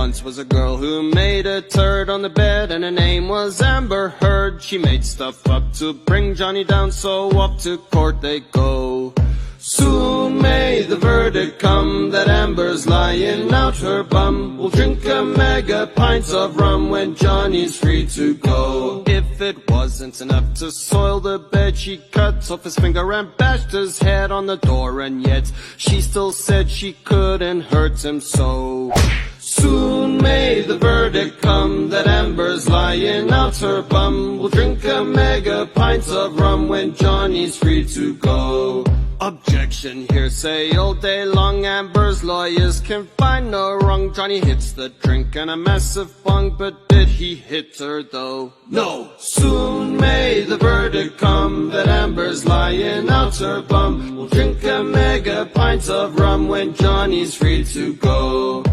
once was a girl who made a turd on the bed, and her name was Amber Heard. She made stuff up to bring Johnny down, so up to court they go. Soon may the verdict come that Amber's lying out her bum. We'll drink a mega pints of rum when Johnny's free to go. If it wasn't enough to soil the bed, she cut off his finger and bashed his head on the door, and yet she still said she couldn't hurt him so. Soon may the verdict come that Amber's lying out her bum. We'll drink a mega pints of rum when Johnny's free to go. Objection, hearsay all day long. Amber's lawyers can find no wrong. Johnny hits the drink and a massive bong, but did he hit her though? No! Soon may the verdict come that Amber's lying out her bum. We'll drink a mega pint of rum when Johnny's free to go.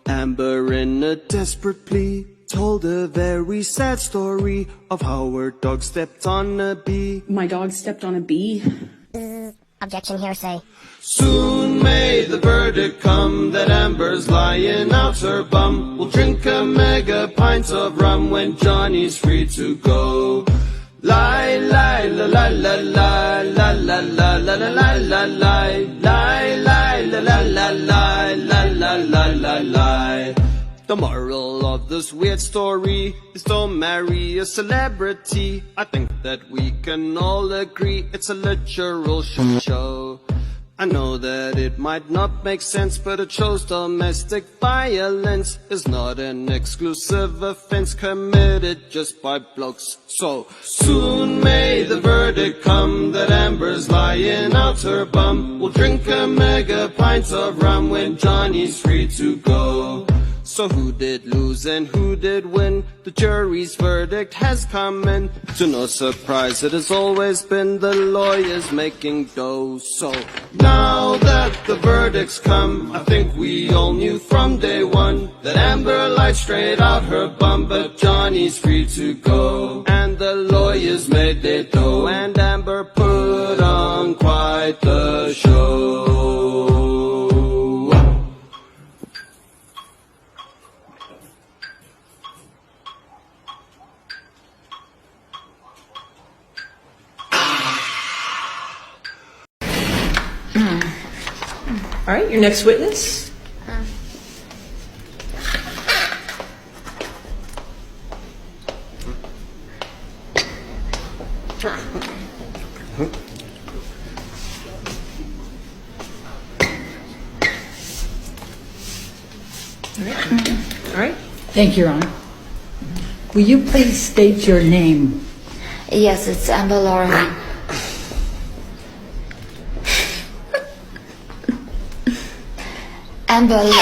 Amber, in a desperate plea, told a very sad story of how her dog stepped on a bee. My dog stepped on a bee? Objection, hearsay. Soon may the verdict come that Amber's lying out her bum. We'll drink a mega pint of rum when Johnny's free to go. Lie, lie, la la la la la la la la la la la lie, lie, lie, la la la la la la la la lie. The moral of this weird story is don't marry a celebrity. I think that we can all agree it's a literal shit show. I know that it might not make sense, but it shows domestic violence is not an exclusive offense committed just by blokes. So soon may the verdict come that Amber's lying out her bum. We'll drink a mega pint of rum when Johnny's free to go. So who did lose and who did win? The jury's verdict has come in. To no surprise, it has always been the lawyers making dough. So now that the verdict's come, I think we all knew from day one that Amber lied straight out her bum, but Johnny's free to go. And the lawyers made their dough, and Amber put on quite the show. All right, your next witness. All right. Thank you, Your Honor. Will you please state your name? Yes, it's AMB'R. AMB'R.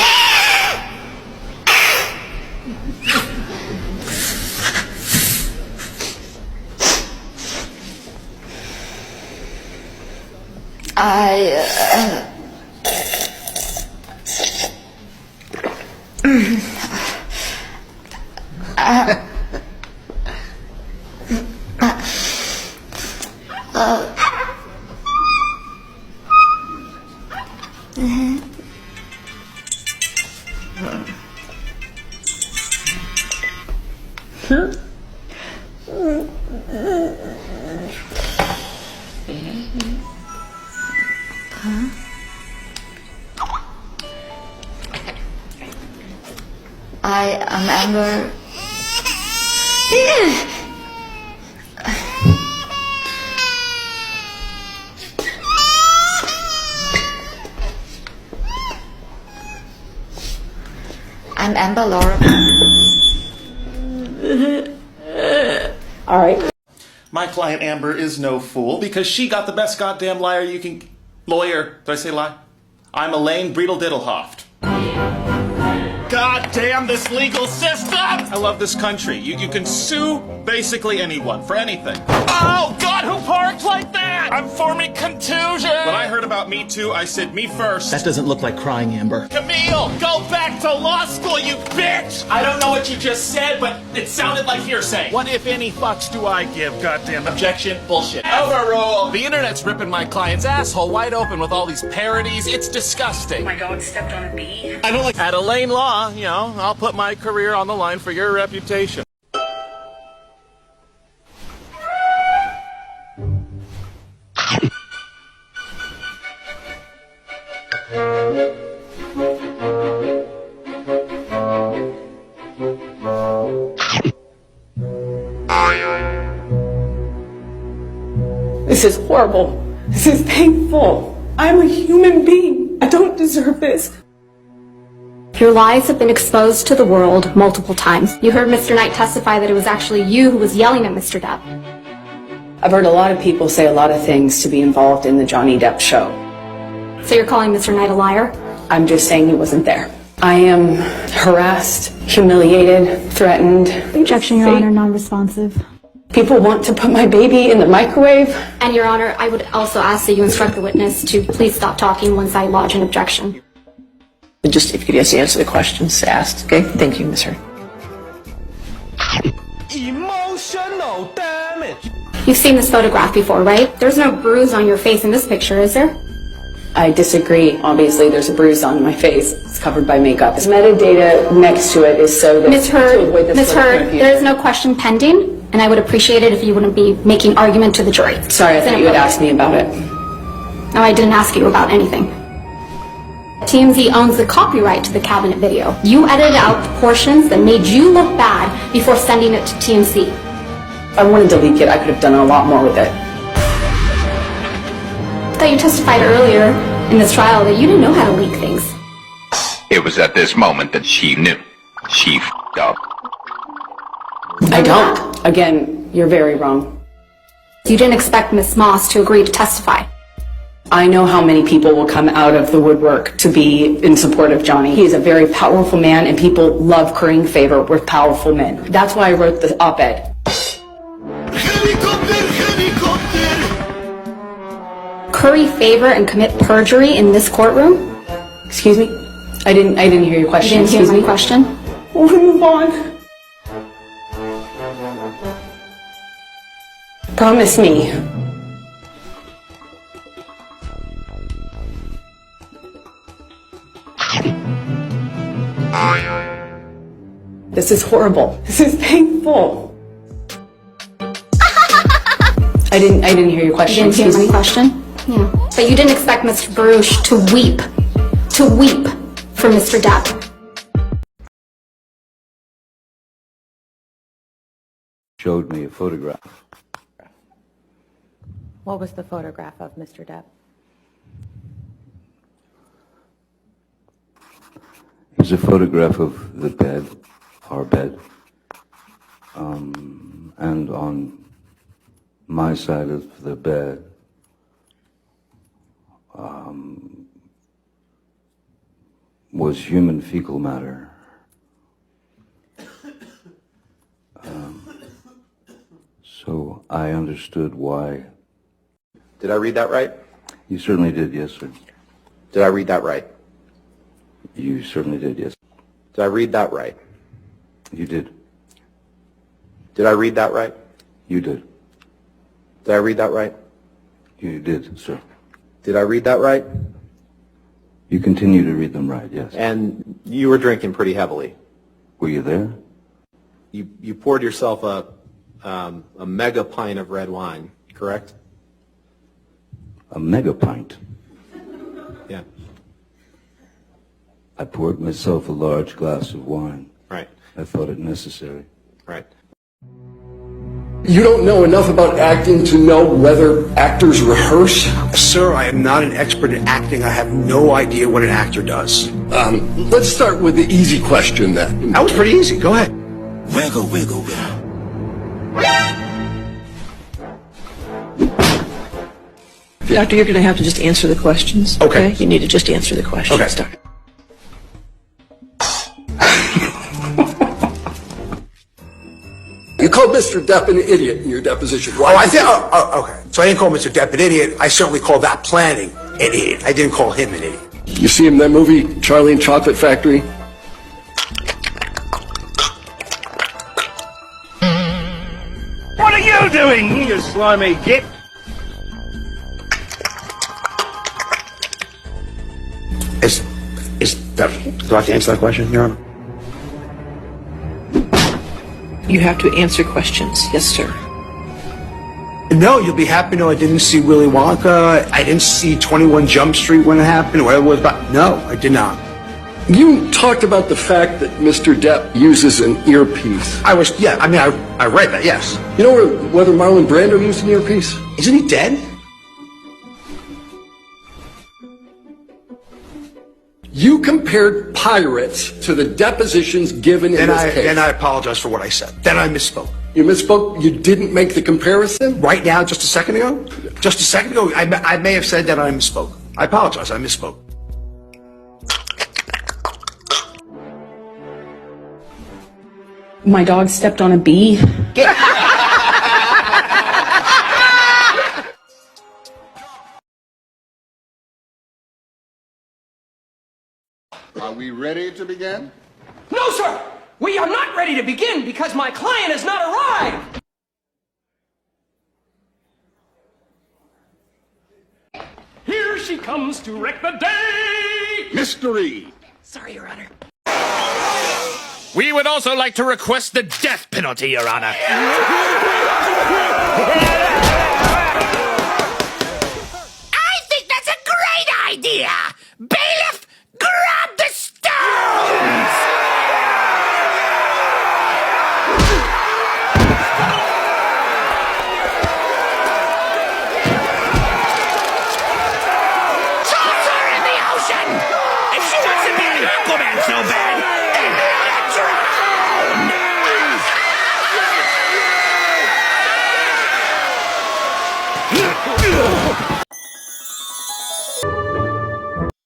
I am AMB'R. I'm AMB'R. All right. My client Amber is no fool because she got the best goddamn lawyer you can... Lawyer. Did I say lie? I'm Elaine Breedel-Diddlehoft. God damn this legal system! I love this country. You can sue basically anyone for anything. Oh, God, who parked like that? I'm forming contusion! When I heard about Me Too, I said me first. That doesn't look like crying, Amber. Camille, go back to law school, you bitch! I don't know what you just said, but it sounded like hearsay. What, if any, fucks do I give, goddammit? Objection, bullshit. Overrule! The internet's ripping my client's asshole wide open with all these parodies. It's disgusting. My dog stepped on a bee. I don't like... At Elaine Law, you know, I'll put my career on the line for your reputation. This is horrible. This is painful. I'm a human being. I don't deserve this. Your lies have been exposed to the world multiple times. You heard Mr. Knight testify that it was actually you who was yelling at Mr. Depp. I've heard a lot of people say a lot of things to be involved in the Johnny Depp show. So you're calling Mr. Knight a liar? I'm just saying he wasn't there. I am harassed, humiliated, threatened. Objection, Your Honor, non-responsive. People want to put my baby in the microwave. And Your Honor, I would also ask that you instruct the witness to please stop talking once I lodge an objection. Just if you could just answer the questions asked, okay? Thank you, Ms. Heard. Emotional damage. You've seen this photograph before, right? There's no bruise on your face in this picture, is there? I disagree. Obviously, there's a bruise on my face. It's covered by makeup. This metadata next to it is so that Ms. Heard, there is no question pending, and I would appreciate it if you wouldn't be making argument to the jury. Sorry, I thought you had asked me about it. No, I didn't ask you about anything. TMZ owns the copyright to the cabinet video. You edited out the portions that made you look bad before sending it to TMZ. If I wanted to leak it, I could have done a lot more with it. I thought you testified earlier in this trial that you didn't know how to leak things. It was at this moment that she knew. She f***ed up. I don't. Again, you're very wrong. You didn't expect Miss Moss to agree to testify. I know how many people will come out of the woodwork to be in support of Johnny. He is a very powerful man, and people love currying favor with powerful men. That's why I wrote the op-ed. Curry favor and commit perjury in this courtroom? Excuse me? I didn't hear your question. You didn't hear my question? We'll move on. Promise me. This is horrible. This is painful. I didn't hear your question. You didn't hear my question? Yeah. But you didn't expect Mr. Baruch to weep for Mr. Depp. Showed me a photograph. What was the photograph of Mr. Depp? It's a photograph of the bed, our bed, and on my side of the bed was human fecal matter. So I understood why. Did I read that right? You certainly did, yes, sir. Did I read that right? You certainly did, yes. Did I read that right? You did. Did I read that right? You did. Did I read that right? You did, sir. Did I read that right? You continue to read them right, yes. And you were drinking pretty heavily. Were you there? You poured yourself a mega pint of red wine, correct? A mega pint? Yeah. I poured myself a large glass of wine. Right. I thought it necessary. Right. You don't know enough about acting to know whether actors rehearse? Sir, I am not an expert in acting. I have no idea what an actor does. Let's start with the easy question then. That was pretty easy. Go ahead. Wiggle, wiggle, wiggle. Doctor, you're going to have to just answer the questions. Okay. You need to just answer the questions. Okay. Doctor. You call called Mr. Depp an idiot in your deposition. Why? Okay. So I didn't call Mr. Depp an idiot. I certainly called that planning an idiot. I didn't call him an idiot. You see him in that movie, Charlie and Chocolate Factory? What are you doing, you slimy git? Do I have to answer that question, Your Honor? You have to answer questions. Yes, sir. No, you'll be happy to know I didn't see Willy Wonka. I didn't see 21 Jump Street when it happened, or whatever it was about. No, I did not. You talked about the fact that Mr. Depp uses an earpiece. I read that, yes. You know whether Marlon Brando used an earpiece? Isn't he dead? You compared pirates to the depositions given in this case. Then I apologize for what I said. Then I misspoke. You misspoke? You didn't make the comparison? Right now, just a second ago? Just a second ago, I may have said that I misspoke. I apologize, I misspoke. My dog stepped on a bee. Are we ready to begin? No, sir! We are not ready to begin because my client has not arrived! Here she comes to wreck the day! Mystery! Sorry, Your Honor. We would also like to request the death penalty, Your Honor. I think that's a great idea! Bailiff, grab the stones! Toss her in the ocean! If she wants to be an Aquaman so bad,